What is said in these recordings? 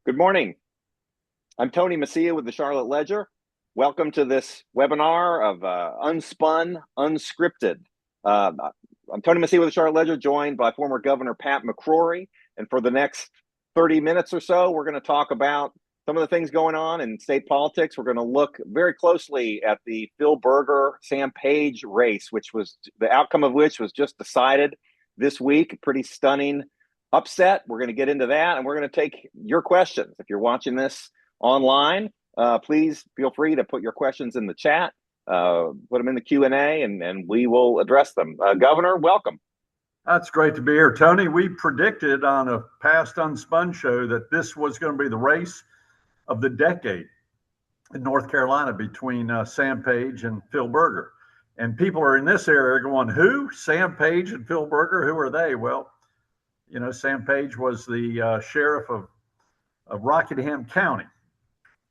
Good morning. I'm Tony Mecia with the Charlotte Ledger. Welcome to this webinar of Unspun Unscripted. Uh, I'm Tony Mecia with the Charlotte Ledger, joined by former Governor Pat McCrory. And for the next 30 minutes or so, we're going to talk about some of the things going on in state politics. We're going to look very closely at the Phil Berger-Sam Page race, which was the outcome of which was just decided this week. Pretty stunning upset. We're going to get into that, and we're going to take your questions. If you're watching this online, please feel free to put your questions in the chat, put them in the Q&A, and we will address them. Governor, welcome. That's great to be here, Tony. We predicted on a past Unspun show that this was going to be the race of the decade in North Carolina between Sam Page and Phil Berger. And people are in this area going, who? Sam Page and Phil Berger? Who are they? Well, you know, Sam Page was the sheriff of Rockingham County,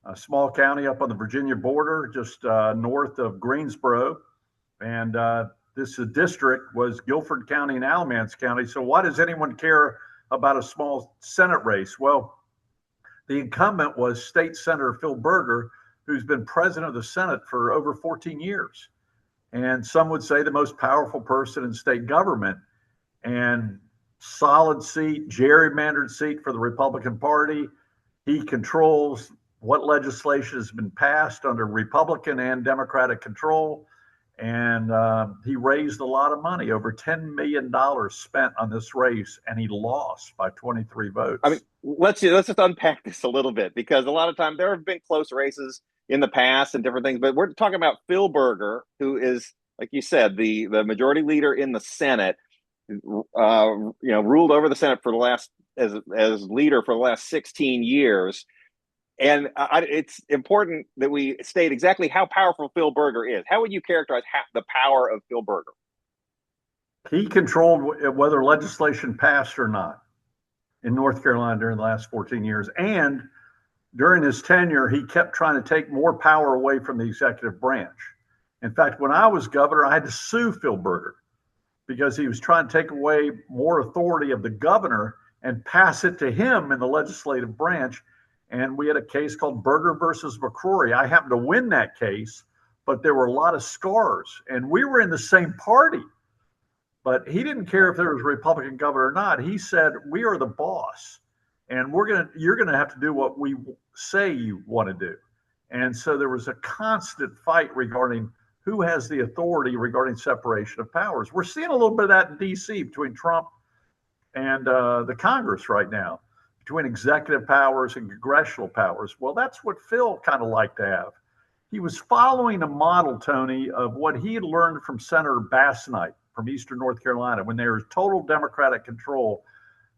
a small county up on the Virginia border, just north of Greensboro. And this district was Guilford County and Alamance County. So why does anyone care about a small Senate race? Well, the incumbent was State Senator Phil Berger, who's been president of the Senate for over 14 years. And some would say the most powerful person in state government, and solid seat, gerrymandered seat for the Republican Party. He controls what legislation has been passed under Republican and Democratic control. And he raised a lot of money, over $10 million spent on this race, and he lost by 23 votes. I mean, let's just unpack this a little bit, because a lot of times there have been close races in the past and different things, but we're talking about Phil Berger, who is, like you said, the majority leader in the Senate, ruled over the Senate for the last as leader for the last 16 years. And it's important that we state exactly how powerful Phil Berger is. How would you characterize the power of Phil Berger? He controlled whether legislation passed or not in North Carolina during the last 14 years. And during his tenure, he kept trying to take more power away from the executive branch. In fact, when I was governor, I had to sue Phil Berger because he was trying to take away more authority of the governor and pass it to him in the legislative branch. And we had a case called Berger versus McCrory. I happened to win that case, but there were a lot of scars. And we were in the same party. But he didn't care if there was a Republican governor or not. He said, we are the boss, and you're gonna have to do what we say you want to do. And so there was a constant fight regarding who has the authority regarding separation of powers. We're seeing a little bit of that in DC between Trump and the Congress right now, between executive powers and congressional powers. Well, that's what Phil kind of liked to have. He was following a model, Tony, of what he had learned from Senator Bassnight from Eastern North Carolina. When there was total Democratic control,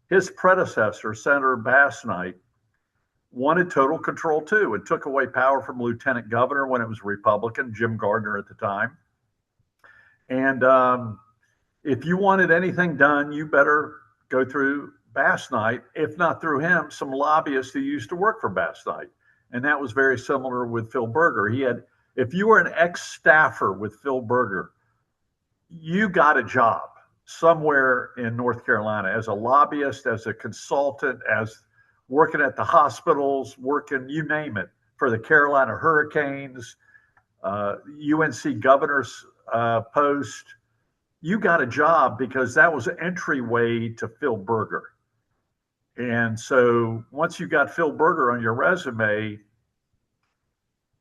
his predecessor, Senator Bassnight, wanted total control too, and took away power from Lieutenant Governor when it was Republican, Jim Gardner at the time. And if you wanted anything done, you better go through Bassnight, if not through him, some lobbyists who used to work for Bassnight. And that was very similar with Phil Berger. If you were an ex-staffer with Phil Berger, you got a job somewhere in North Carolina as a lobbyist, as a consultant, as working at the hospitals, working, you name it, for the Carolina Hurricanes, UNC governor's post. You got a job because that was an entryway to Phil Berger. And so once you got Phil Berger on your resume,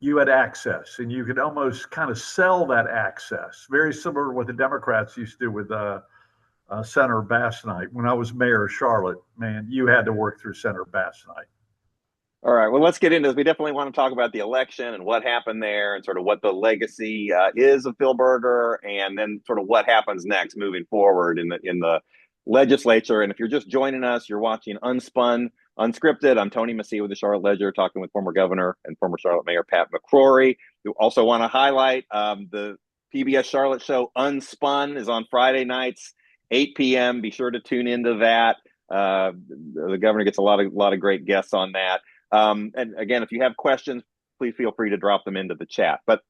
you had access, and you could almost kind of sell that access. Very similar to what the Democrats used to do with Senator Bassnight. When I was mayor of Charlotte, man, you had to work through Senator Bassnight. All right, well, let's get into this. We definitely want to talk about the election and what happened there, and sort of what the legacy is of Phil Berger, and then sort of what happens next moving forward in the legislature. And if you're just joining us, you're watching Unspun Unscripted. I'm Tony Mecia with the Charlotte Ledger, talking with former governor and former Charlotte Mayor Pat McCrory. We also want to highlight the PBS Charlotte show Unspun is on Friday nights, 8 p.m. Be sure to tune into that. The governor gets a lot of great guests on that. And again, if you have questions, please feel free to drop them into the chat. But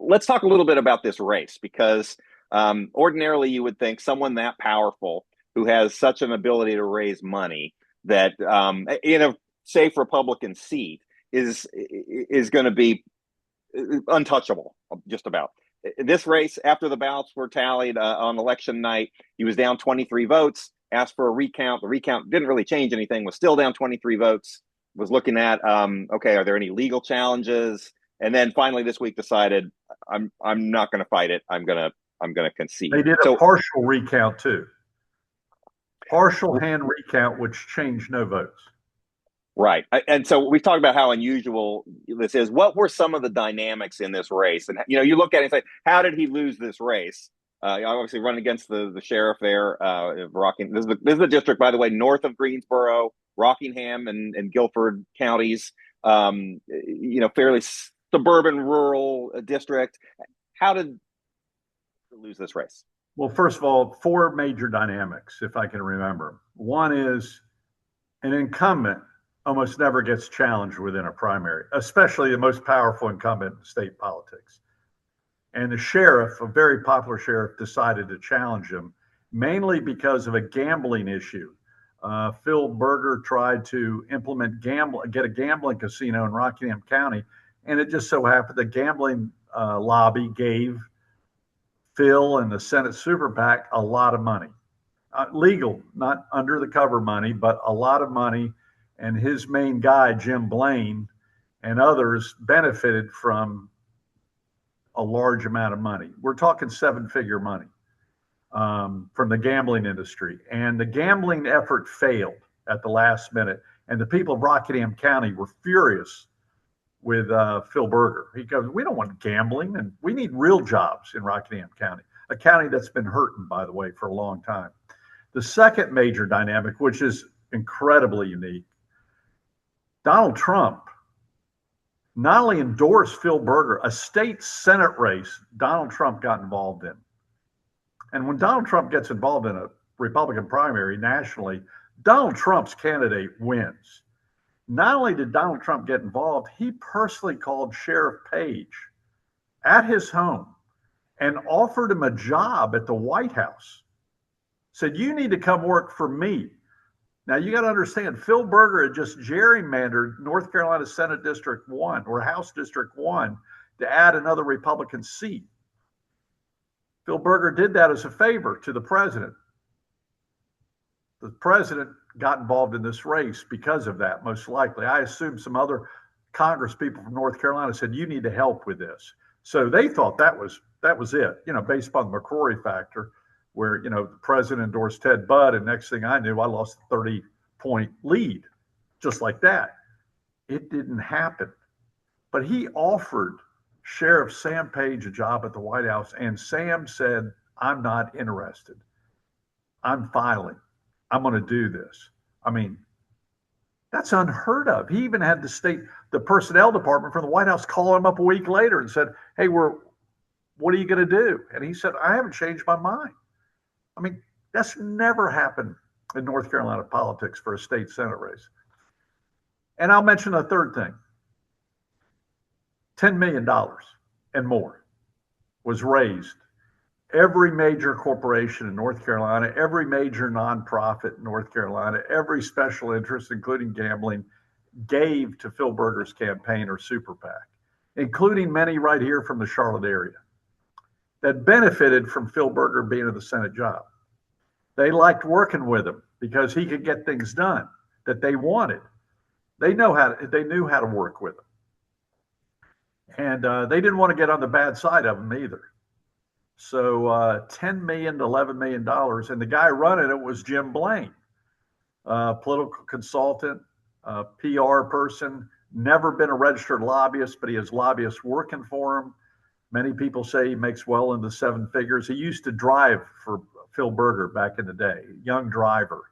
let's talk a little bit about this race, because ordinarily you would think someone that powerful, who has such an ability to raise money, that safe Republican seat is going to be untouchable, just about. This race, after the ballots were tallied on election night, he was down 23 votes, asked for a recount. The recount didn't really change anything, was still down 23 votes, was looking at, okay, are there any legal challenges? And then finally this week decided, I'm not going to fight it. I'm going to concede. They did a partial recount too. Partial hand recount, which changed no votes. Right. And so we've talked about how unusual this is. What were some of the dynamics in this race? And, you look at it and say, how did he lose this race? Obviously running against the sheriff there, Rockingham. This is the district, by the way, north of Greensboro, Rockingham and Guilford counties, fairly suburban, rural district. How did he lose this race? Well, first of all, 4 major dynamics, if I can remember. One is an incumbent almost never gets challenged within a primary, especially the most powerful incumbent in state politics. And the sheriff, a very popular sheriff, decided to challenge him, mainly because of a gambling issue. Phil Berger tried to get a gambling casino in Rockingham County, and it just so happened the gambling lobby gave Phil and the Senate Super PAC a lot of money. Legal, not under the cover money, but a lot of money. And his main guy, Jim Blaine, and others benefited from a large amount of money. We're talking 7-figure money from the gambling industry. And the gambling effort failed at the last minute. And the people of Rockingham County were furious with Phil Berger. He goes, we don't want gambling, and we need real jobs in Rockingham County, a county that's been hurting, by the way, for a long time. The second major dynamic, which is incredibly unique, Donald Trump not only endorsed Phil Berger, a state Senate race Donald Trump got involved in. And when Donald Trump gets involved in a Republican primary nationally, Donald Trump's candidate wins. Not only did Donald Trump get involved, he personally called Sheriff Page at his home and offered him a job at the White House. Said, you need to come work for me. Now, you got to understand, Phil Berger had just gerrymandered North Carolina Senate District 1 or House District 1 to add another Republican seat. Phil Berger did that as a favor to the president. The president got involved in this race because of that, most likely. I assume some other Congress people from North Carolina said, you need to help with this. So they thought that was it, based upon the McCrory factor, where, the president endorsed Ted Budd, and next thing I knew, I lost a 30-point lead, just like that. It didn't happen. But he offered Sheriff Sam Page a job at the White House, and Sam said, I'm not interested. I'm filing. I'm going to do this. I mean, that's unheard of. He even had the personnel department from the White House call him up a week later and said, hey, what are you going to do? And he said, I haven't changed my mind. I mean, that's never happened in North Carolina politics for a state Senate race. And I'll mention a third thing. $10 million and more was raised. Every major corporation in North Carolina, every major nonprofit in North Carolina, every special interest, including gambling, gave to Phil Berger's campaign or Super PAC, including many right here from the Charlotte area, that benefited from Phil Berger being in the Senate job. They liked working with him because he could get things done that they wanted. They knew how to work with him. And they didn't want to get on the bad side of him either. So $10 million to $11 million. And the guy running it was Jim Blaine, political consultant, PR person, never been a registered lobbyist, but he has lobbyists working for him. Many people say he makes well into 7 figures. He used to drive for Phil Berger back in the day, young driver.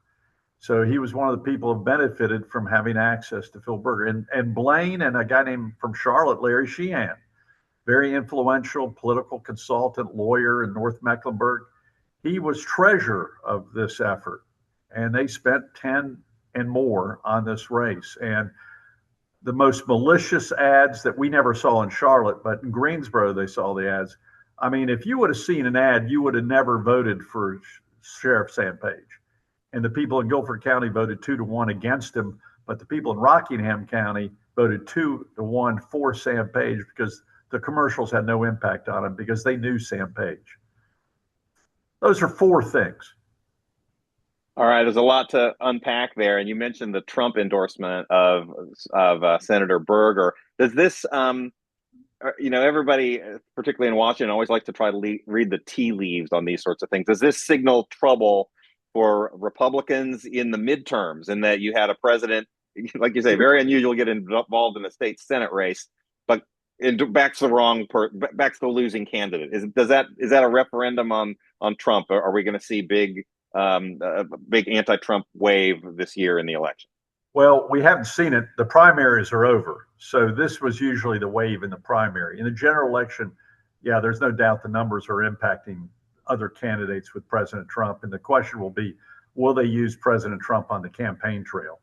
So he was one of the people who benefited from having access to Phil Berger. And Blaine and a guy named from Charlotte, Larry Sheehan, very influential political consultant, lawyer in North Mecklenburg. He was treasurer of this effort. And they spent 10 and more on this race. And the most malicious ads that we never saw in Charlotte, but in Greensboro, they saw the ads. I mean, if you would have seen an ad, you would have never voted for Sheriff Sam Page. And the people in Guilford County voted 2-1 against him But the people in Rockingham County voted 2-1 for Sam Page because the commercials had no impact on him because they knew Sam Page. Those are four things. All right, there's a lot to unpack there, and you mentioned the Trump endorsement of Senator Berger. Does this, everybody, particularly in Washington, always like to try to read the tea leaves on these sorts of things. Does this signal trouble for Republicans in the midterms, in that you had a president, like you say, very unusual, get involved in a state Senate race, but backs the losing candidate? Is that a referendum on Trump? Are we going to see a big anti-Trump wave this year in the election? Well, we haven't seen it. The primaries are over. So this was usually the wave in the primary. In the general election, yeah, there's no doubt the numbers are impacting other candidates with President Trump. And the question will be, will they use President Trump on the campaign trail?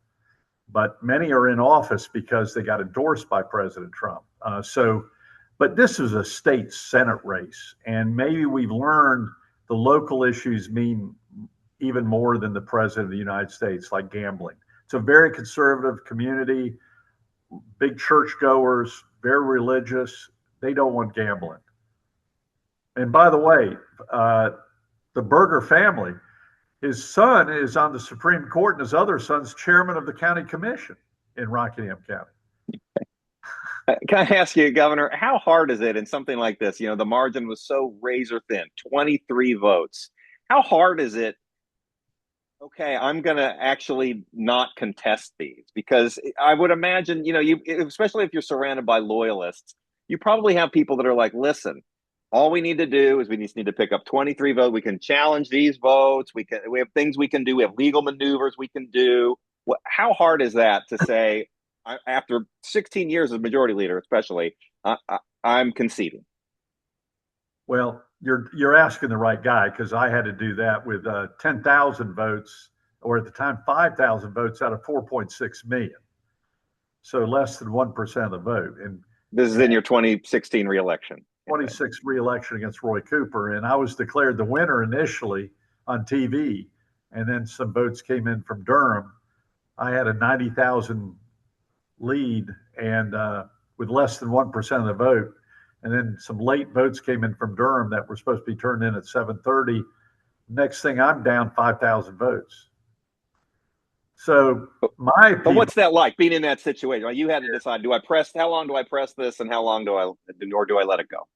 But many are in office because they got endorsed by President Trump. But this is a state Senate race. And maybe we've learned the local issues mean even more than the president of the United States, like gambling. It's a very conservative community, big churchgoers, very religious. They don't want gambling. And by the way, the Berger family, his son is on the Supreme Court, and his other son's chairman of the county commission in Rockingham County. Can I ask you, Governor, how hard is it in something like this? The margin was so razor thin, 23 votes. How hard is it? Okay, I'm going to actually not contest these, because I would imagine, especially if you're surrounded by loyalists, you probably have people that are like, listen, all we need to do is we just need to pick up 23 votes. We can challenge these votes. We have things we can do. We have legal maneuvers we can do. How hard is that to say, after 16 years as majority leader, especially, I'm conceding? Well, you're asking the right guy, because I had to do that with 10,000 votes, or at the time 5,000 votes out of 4.6 million. So less than 1% of the vote. And this is in your 2016 reelection. 26 reelection against Roy Cooper, and I was declared the winner initially on TV, and then some votes came in from Durham. I had a 90,000 lead, and with less than 1% of the vote. And then some late votes came in from Durham that were supposed to be turned in at 7:30. Next thing, I'm down 5,000 votes. So but what's that like, being in that situation? You had to decide: how long do I press this, and how long do I let it go?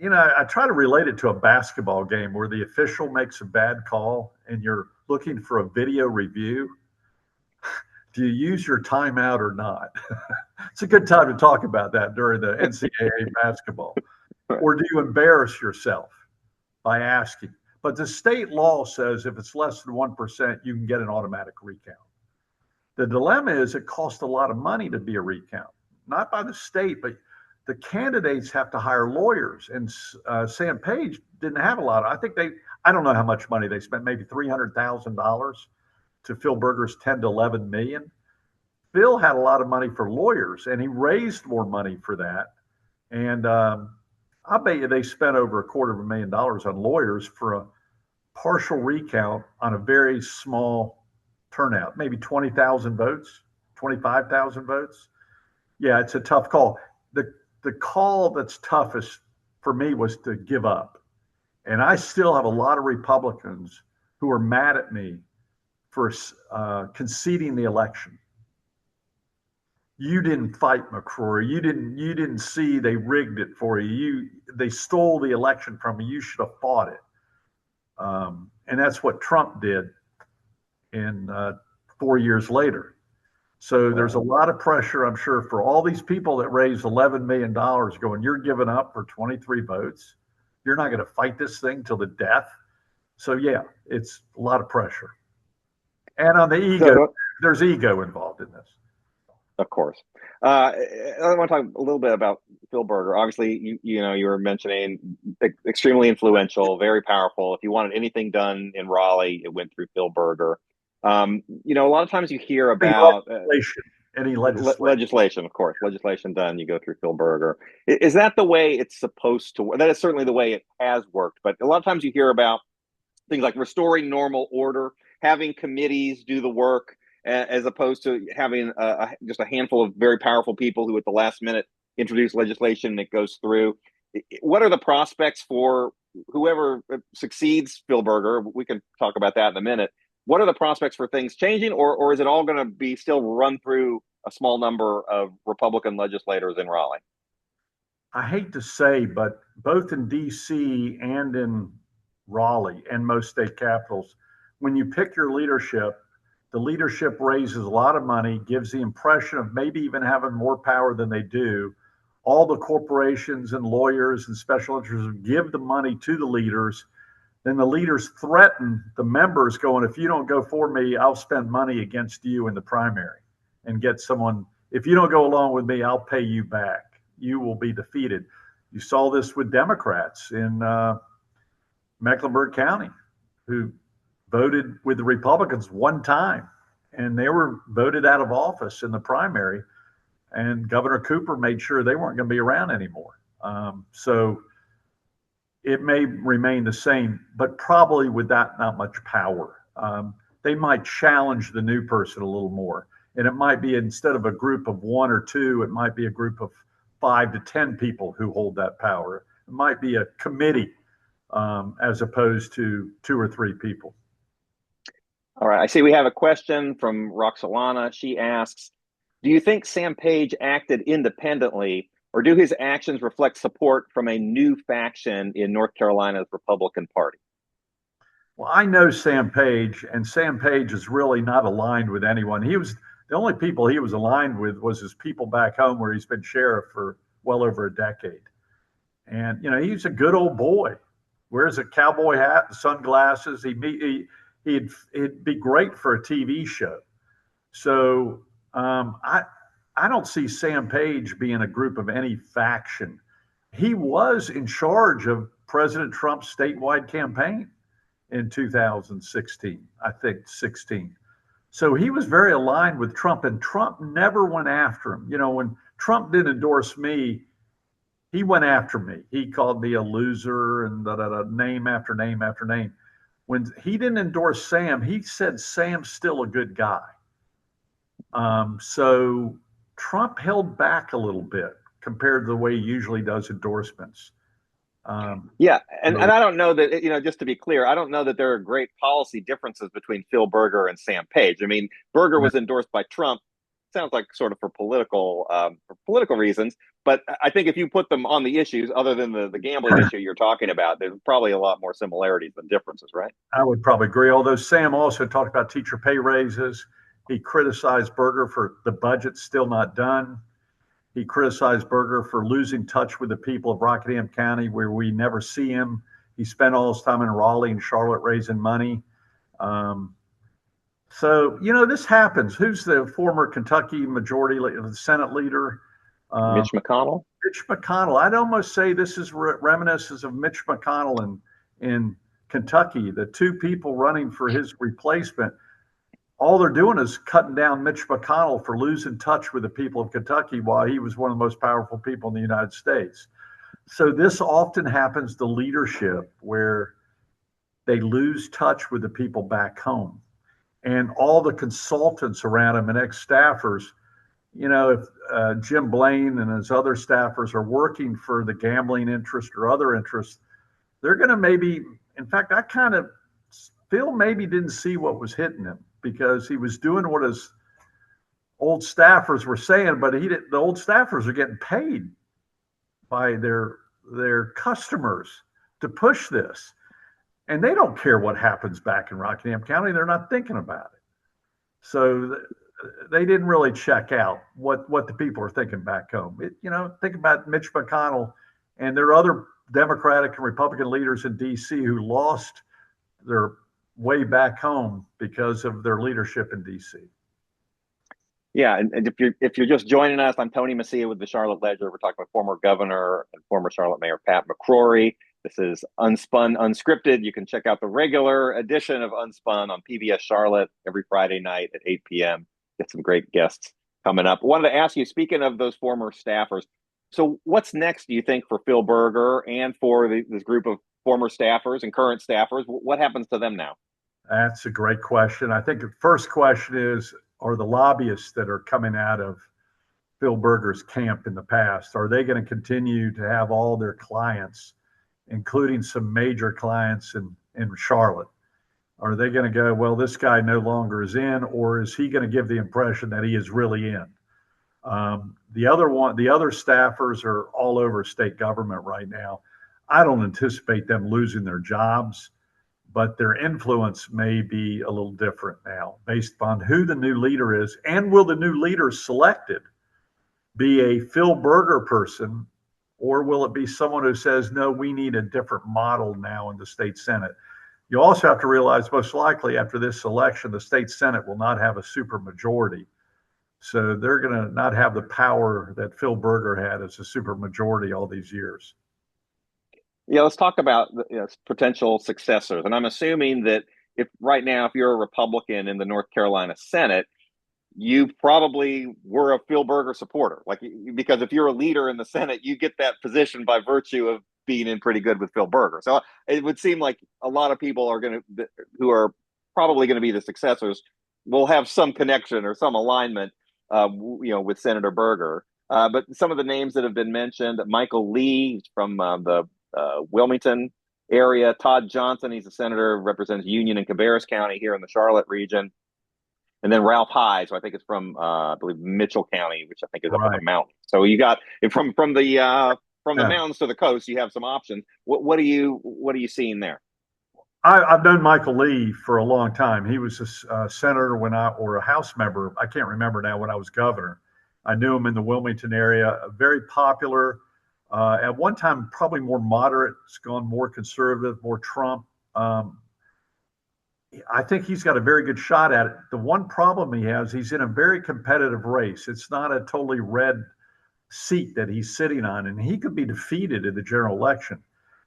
I try to relate it to a basketball game where the official makes a bad call and you're looking for a video review. Do you use your timeout or not? It's a good time to talk about that during the NCAA basketball. Or do you embarrass yourself by asking? But the state law says if it's less than 1%, you can get an automatic recount. The dilemma is it costs a lot of money to be a recount, not by the state, but the candidates have to hire lawyers. And Sam Page didn't have a lot. I don't know how much money they spent, maybe $300,000 to Phil Berger's 10 to 11 million. Phil had a lot of money for lawyers, and he raised more money for that. And I bet you they spent over $250,000 on lawyers for a partial recount on a very small turnout, maybe 20,000 votes, 25,000 votes. Yeah, it's a tough call. The call that's toughest for me was to give up. And I still have a lot of Republicans who are mad at me for conceding the election. You didn't fight McCrory. You didn't see they rigged it for you. They stole the election from you. You should have fought it. And that's what Trump did in 4 years later. So there's a lot of pressure, I'm sure, for all these people that raised $11 million going, you're giving up for 23 votes. You're not going to fight this thing till the death. So yeah, it's a lot of pressure. And on the ego, there's ego involved in this. Of course. I want to talk a little bit about Phil Berger. Obviously, you were mentioning extremely influential, very powerful. If you wanted anything done in Raleigh, it went through Phil Berger. A lot of times you hear about any legislation, of course, legislation done, you go through Phil Berger. Is that the way it's supposed to work? That is certainly the way it has worked. But a lot of times you hear about things like restoring normal order, having committees do the work. as opposed to having just a handful of very powerful people who at the last minute introduce legislation and it goes through. What are the prospects for whoever succeeds Phil Berger? We can talk about that in a minute. What are the prospects for things changing, or is it all going to be still run through a small number of Republican legislators in Raleigh? I hate to say, but both in DC and in Raleigh and most state capitals, when you pick your leadership, the leadership raises a lot of money, gives the impression of maybe even having more power than they do. All the corporations and lawyers and special interests give the money to the leaders. Then the leaders threaten the members, going, if you don't go for me, I'll spend money against you in the primary and get someone. If you don't go along with me, I'll pay you back. You will be defeated. You saw this with Democrats in Mecklenburg County, who voted with the Republicans one time, and they were voted out of office in the primary. And Governor Cooper made sure they weren't going to be around anymore. So it may remain the same, but probably with that not much power. They might challenge the new person a little more. And it might be, instead of a group of one or two, it might be a group of 5 to 10 people who hold that power. It might be a committee as opposed to 2 or 3 people. All right. I see we have a question from Roxalana. She asks, do you think Sam Page acted independently, or do his actions reflect support from a new faction in North Carolina's Republican Party? Well, I know Sam Page, and Sam Page is really not aligned with anyone. The only people he was aligned with was his people back home, where he's been sheriff for well over a decade. And, he's a good old boy, wears a cowboy hat and sunglasses. He'd be great for a TV show. So I don't see Sam Page being a group of any faction. He was in charge of President Trump's statewide campaign in 2016, I think 16. So he was very aligned with Trump, and Trump never went after him. When Trump didn't endorse me, he went after me. He called me a loser and name after name after name. When he didn't endorse Sam, he said Sam's still a good guy. So Trump held back a little bit compared to the way he usually does endorsements. And I don't know that, just to be clear, I don't know that there are great policy differences between Phil Berger and Sam Page. I mean, Berger was endorsed by Trump. Sounds like sort of for political reasons. But I think if you put them on the issues, other than the gambling issue you're talking about, there's probably a lot more similarities than differences, right? I would probably agree. Although Sam also talked about teacher pay raises. He criticized Berger for the budget still not done. He criticized Berger for losing touch with the people of Rockingham County, where we never see him. He spent all his time in Raleigh and Charlotte raising money. So, this happens. Who's the former Kentucky Senate leader? Mitch McConnell. Mitch McConnell. I'd almost say this is reminiscence of Mitch McConnell in Kentucky. The 2 people running for his replacement, all they're doing is cutting down Mitch McConnell for losing touch with the people of Kentucky while he was one of the most powerful people in the United States. So this often happens to leadership, where they lose touch with the people back home. And all the consultants around him and ex-staffers, if Jim Blaine and his other staffers are working for the gambling interest or other interests, they're going to maybe, in fact, Phil maybe didn't see what was hitting him, because he was doing what his old staffers were saying, but the old staffers are getting paid by their customers to push this. And they don't care what happens back in Rockingham County. They're not thinking about it. So they didn't really check out what the people are thinking back home. Think about Mitch McConnell, and there are other Democratic and Republican leaders in DC who lost their way back home because of their leadership in DC. Yeah, and if you're just joining us, I'm Tony Mecia with the Charlotte Ledger. We're talking about former governor and former Charlotte Mayor Pat McCrory. This is Unspun Unscripted. You can check out the regular edition of Unspun on PBS Charlotte every Friday night at 8 p.m. Get some great guests coming up. I wanted to ask you, speaking of those former staffers, so what's next, do you think, for Phil Berger and for this group of former staffers and current staffers? What happens to them now? That's a great question. I think the first question is, are the lobbyists that are coming out of Phil Berger's camp in the past, are they going to continue to have all their clients, including some major clients in Charlotte? Are they going to go, well, this guy no longer is in, or is he going to give the impression that he is really in? The other staffers are all over state government right now. I don't anticipate them losing their jobs, but their influence may be a little different now based upon who the new leader is. And will the new leader selected be a Phil Berger person, or will it be someone who says, no, we need a different model now in the state Senate? You also have to realize most likely after this election, the state Senate will not have a supermajority. So they're going to not have the power that Phil Berger had as a supermajority all these years. Yeah, let's talk about potential successors. And I'm assuming that if right now, if you're a Republican in the North Carolina Senate, you probably were a Phil Berger supporter. Like, because if you're a leader in the Senate, you get that position by virtue of being in pretty good with Phil Berger. So it would seem like a lot of people who are probably going to be the successors will have some connection or some alignment, with Senator Berger. But some of the names that have been mentioned: Michael Lee from the Wilmington area, Todd Johnson, he's a senator, represents Union and Cabarrus County here in the Charlotte region. And then Ralph Hyde, so I think it's from I believe Mitchell County, which I think is up in the mountains. So you got from the mountains to the coast, you have some options. What are you seeing there? I've known Michael Lee for a long time. He was a senator or a House member. I can't remember now, when I was governor. I knew him in the Wilmington area. Very popular. At one time, probably more moderate. It's gone more conservative, more Trump. I think he's got a very good shot at it. The one problem he has, he's in a very competitive race. It's not a totally red seat that he's sitting on, and he could be defeated in the general election.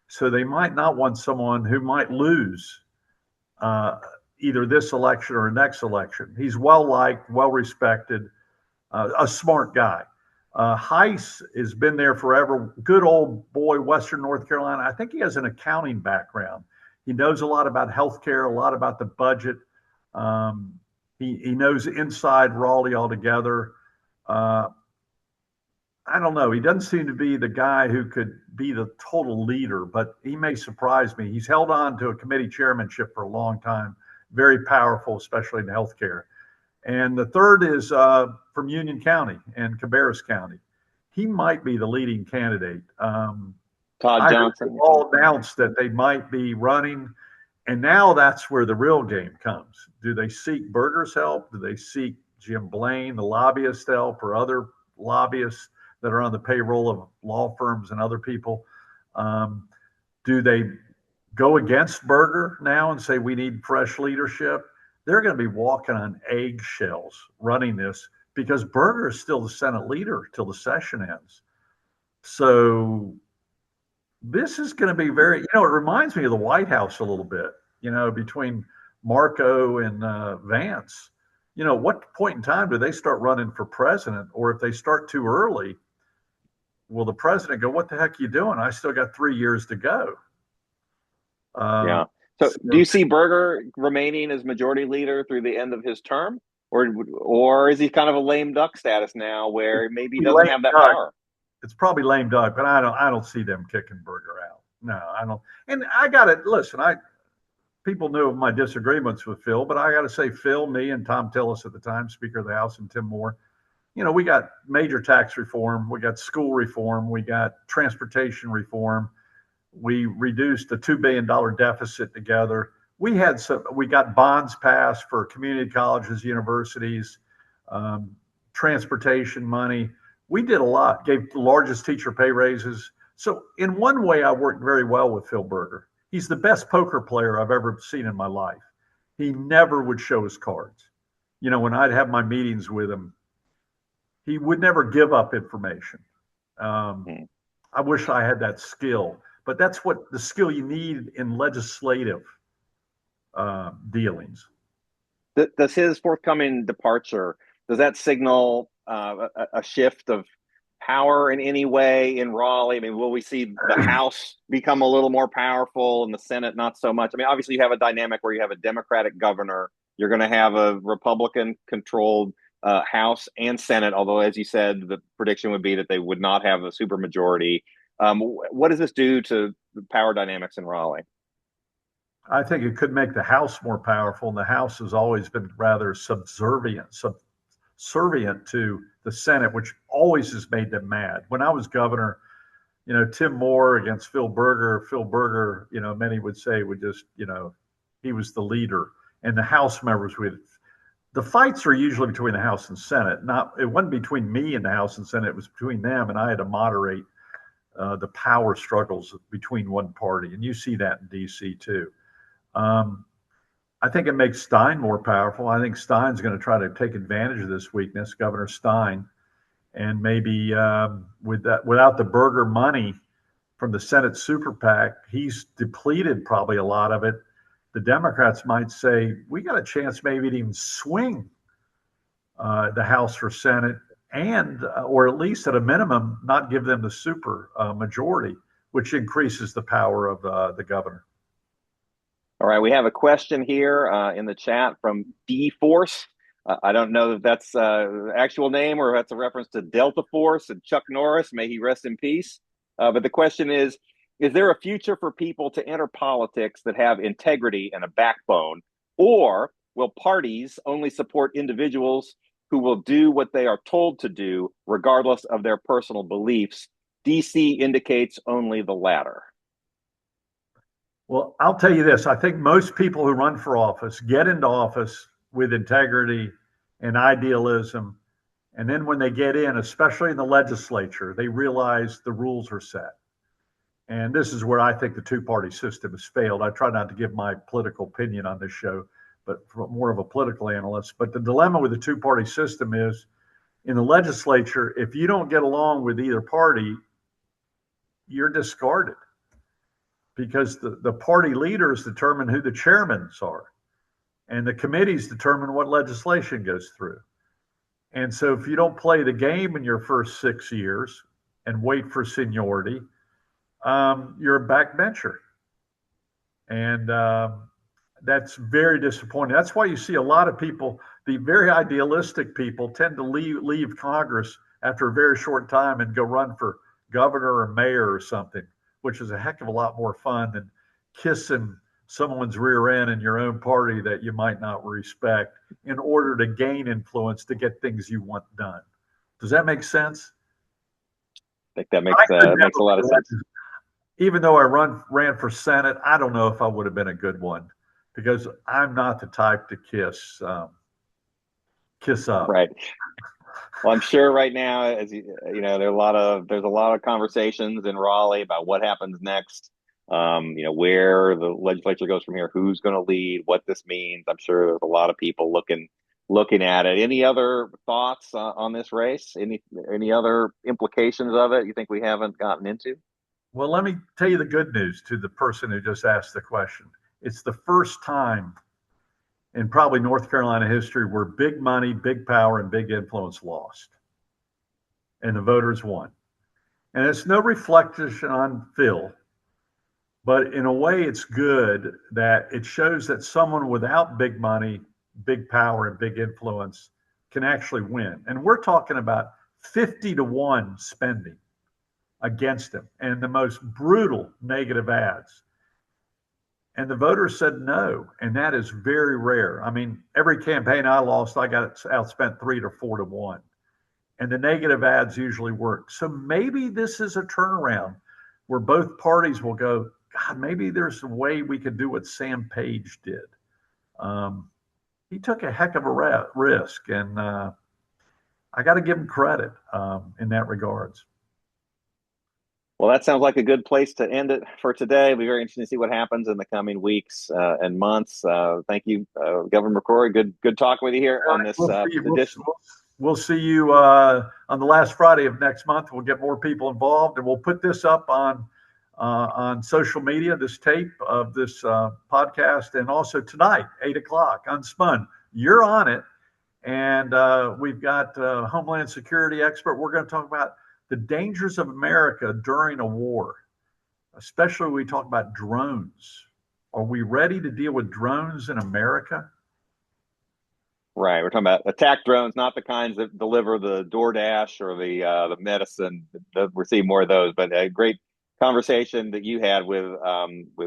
So they might not want someone who might lose either this election or next election. He's well-liked, well-respected, a smart guy. Heiss has been there forever. Good old boy, Western North Carolina. I think he has an accounting background. He knows a lot about healthcare, a lot about the budget. He knows inside Raleigh altogether. I don't know. He doesn't seem to be the guy who could be the total leader, but he may surprise me. He's held on to a committee chairmanship for a long time. Very powerful, especially in healthcare. And the third is from Union County and Cabarrus County. He might be the leading candidate. Todd Johnson. All announced that they might be running, and now that's where the real game comes. Do they seek Berger's help? Do they seek Jim Blaine, the lobbyist, help, or other lobbyists that are on the payroll of law firms and other people? Do they go against Berger now and say we need fresh leadership? They're going to be walking on eggshells running this, because Berger is still the Senate leader till the session ends. So this is going to be very, it reminds me of the White House a little bit, between Marco and Vance. What point in time do they start running for president? Or if they start too early, will the president go, what the heck are you doing? I still got 3 years to go. Yeah. So do you see Berger remaining as majority leader through the end of his term? Or is he kind of a lame duck status now where maybe he doesn't have that power? It's probably lame duck, but I don't see them kicking Berger out. No, I don't. And I got to listen. People knew of my disagreements with Phil, but I got to say, Phil, me, and Tom Tillis at the time, Speaker of the House, and Tim Moore, we got major tax reform, we got school reform, we got transportation reform. We reduced a $2 billion deficit together. We got bonds passed for community colleges, universities, transportation money. We did a lot, gave the largest teacher pay raises. So in one way, I worked very well with Phil Berger. He's the best poker player I've ever seen in my life. He never would show his cards. When I'd have my meetings with him, he would never give up information. I wish I had that skill, but that's what the skill you need in legislative dealings. Does his forthcoming departure, does that signal a shift of power in any way in Raleigh? I mean, will we see the House become a little more powerful and the Senate not so much? I mean, obviously you have a dynamic where you have a Democratic governor You're going to have a Republican-controlled House and Senate, although, as you said, the prediction would be that they would not have a supermajority. What does this do to the power dynamics in Raleigh? I think it could make the House more powerful, and the House has always been rather subservient to the Senate, which always has made them mad. When I was governor, Tim Moore against Phil Berger. Phil Berger, many would say would just, he was the leader, and the House members would. The fights are usually between the House and Senate. It wasn't between me and the House and Senate. It was between them, and I had to moderate the power struggles between one party, and you see that in D.C. too. I think it makes Stein more powerful. I think Stein's going to try to take advantage of this weakness, Governor Stein, and maybe without the Berger money from the Senate super PAC, he's depleted probably a lot of it. The Democrats might say, we got a chance maybe to even swing the House or Senate, and or at least at a minimum, not give them the super majority, which increases the power of the governor. All right, we have a question here in the chat from D Force. I don't know if that's actual name or if that's a reference to Delta Force and Chuck Norris. May he rest in peace. But the question is there a future for people to enter politics that have integrity and a backbone? Or will parties only support individuals who will do what they are told to do, regardless of their personal beliefs? DC indicates only the latter. Well, I'll tell you this. I think most people who run for office get into office with integrity and idealism. And then when they get in, especially in the legislature, they realize the rules are set. And this is where I think the two-party system has failed. I try not to give my political opinion on this show, but more of a political analyst. But the dilemma with the two-party system is in the legislature, if you don't get along with either party, you're discarded, because the party leaders determine who the chairmen are, and the committees determine what legislation goes through. And so if you don't play the game in your first 6 years and wait for seniority, you're a backbencher. And that's very disappointing. That's why you see a lot of people, the very idealistic people, tend to leave Congress after a very short time and go run for governor or mayor or something, which is a heck of a lot more fun than kissing someone's rear end in your own party that you might not respect in order to gain influence to get things you want done. Does that make sense? I think that makes a lot of sense. Even though I ran for Senate, I don't know if I would have been a good one, because I'm not the type to kiss up. Right. Well, I'm sure right now, as you know, there's a lot of conversations in Raleigh about what happens next. Where the legislature goes from here, who's going to lead, what this means. I'm sure there's a lot of people looking at it. Any other thoughts on this race? Any other implications of it you think we haven't gotten into? Well, let me tell you the good news to the person who just asked the question. It's the first time in probably North Carolina history where big money, big power, and big influence lost, and the voters won. And it's no reflection on Phil, but in a way it's good that it shows that someone without big money, big power, and big influence can actually win. And we're talking about 50-1 spending against him and the most brutal negative ads. And the voters said no, and that is very rare. I mean, every campaign I lost, I got outspent 3 to 4-1. And the negative ads usually work. So maybe this is a turnaround where both parties will go, God, maybe there's a way we could do what Sam Page did. He took a heck of a risk, and I got to give him credit in that regards. Well, that sounds like a good place to end it for today. It'll be very interesting to see what happens in the coming weeks and months. Thank you, Governor McCrory. Good talking with you here on this edition. We'll see you on the last Friday of next month. We'll get more people involved, and we'll put this up on social media, this tape of this podcast, and also tonight, 8:00, Unspun. You're on it, and we've got Homeland Security expert. We're going to talk about the dangers of America during a war, especially when we talk about drones. Are we ready to deal with drones in America? Right. We're talking about attack drones, not the kinds that deliver the DoorDash or the medicine. We're seeing more of those. But a great conversation that you had with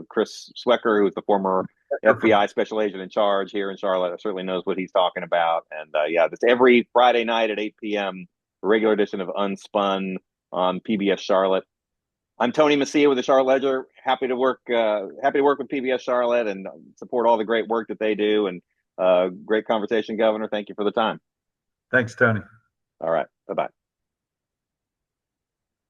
Chris Swecker, who's the former FBI special agent in charge here in Charlotte. Certainly knows what he's talking about. And yeah, this every Friday night at 8 p.m. A regular edition of Unspun on PBS Charlotte. I'm Tony Mecia with the Charlotte Ledger. Happy to work with PBS Charlotte and support all the great work that they do. And great conversation, Governor. Thank you for the time. Thanks, Tony. All right. Bye bye.